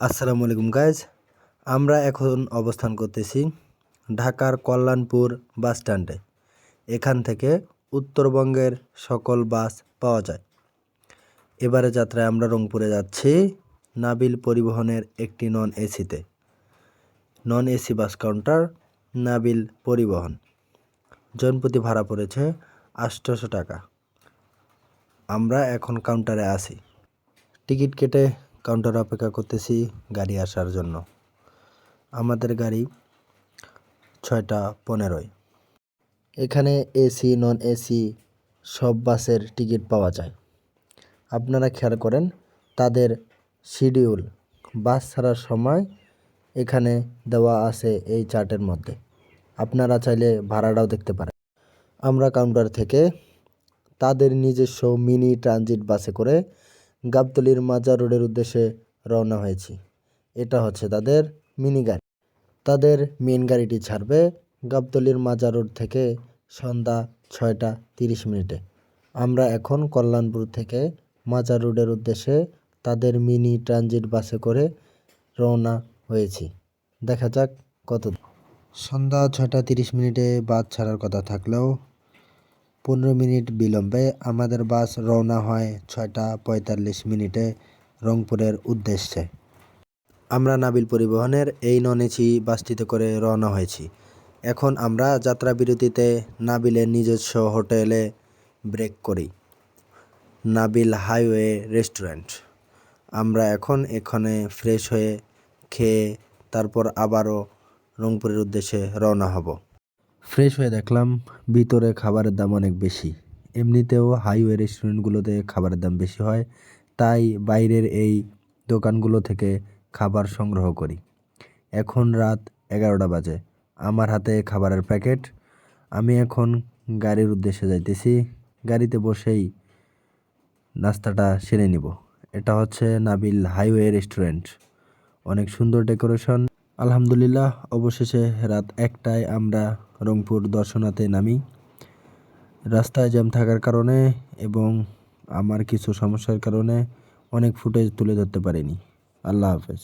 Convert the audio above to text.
আসসালামু আলাইকুম গাইজ। আমরা এখন অবস্থান করতেছি ঢাকার কল্যাণপুর বাস স্ট্যান্ডে। এখান থেকে উত্তরবঙ্গের সকল বাস পাওয়া যায়। এবারে যাত্রায় আমরা রংপুরে যাচ্ছি নাবিল পরিবহনের একটি নন এসিতে। Non AC bus counter Nabil পরিবহন। জনপ্রতি ভাড়া পড়েছে 800 টাকা। আমরা এখন কাউন্টারে আছি, টিকিট কেটে কাউন্টারে অপেক্ষা করতেছি গাড়ি আসার জন্য। আমাদের গাড়ি 6:15। এখানে এসি নন এসি সব বাসের টিকিট পাওয়া যায়। আপনারা খেয়াল করেন তাদের শিডিউল, বাস ছাড়ার সময় এখানে দেওয়া আছে এই চার্টের মধ্যে। আপনারা চাইলে ভাড়াটাও দেখতে পারেন। আমরা কাউন্টার থেকে তাদের নিজস্ব মিনি ট্রানজিট বাসে করে গাবতলীর মাজার রোডের উদ্দেশ্যে রওনা হয়েছি। এটা হচ্ছে তাদের মিনি গাড়ি। তাদের মেন গাড়িটি ছাড়বে গাবতলীর মাজার রোড থেকে সন্ধ্যা 6:30। আমরা এখন কল্যাণপুর থেকে মাজার রোডের উদ্দেশ্যে তাদের মিনি ট্রানজিট বাসে করে রওনা হয়েছি। দেখা যাক কত। সন্ধ্যা 6:30 বাস ছাড়ার কথা থাকলেও 15 মিনিট বিলম্বে আমাদের বাস রওনা হয় 6:45 রংপুরের উদ্দেশ্যে। আমরা নাবিল পরিবহনের এই নন এসি বাসটিতে করে রওনা হয়েছি। এখন আমরা যাত্রা বিরতিতে নাবিলের নিজস্ব হোটেলে ব্রেক করি, নাবিল হাইওয়ে রেস্টুরেন্ট। আমরা এখন এখানে ফ্রেশ হয়ে খেয়ে তারপর আবারও রংপুরের উদ্দেশ্যে রওনা হব। ফ্রেশ হয়ে দেখলাম ভিতরে খাবারের দাম অনেক বেশি। এমনিতেও হাইওয়ে রেস্টুরেন্টগুলোতে খাবারের দাম বেশি হয়, তাই বাইরের এই দোকানগুলো থেকে খাবার সংগ্রহ করি। এখন রাত 11টা বাজে। আমার হাতে খাবারের প্যাকেট। আমি এখন গাড়ির উদ্দেশ্যে যাইতেছি। গাড়িতে বসেই নাস্তাটা সেরে নিব। এটা হচ্ছে নাবিল হাইওয়ে রেস্টুরেন্ট। অনেক সুন্দর ডেকোরেশন। আলহামদুলিল্লাহ, অবশেষে রাত 1টায় আমরা রংপুর দর্শনাতে নামি। রাস্তায় জ্যাম থাকার কারণে এবং আমার কিছু সমস্যার কারণে অনেক ফুটেজ তুলে ধরতে পারিনি। আল্লাহ হাফেজ।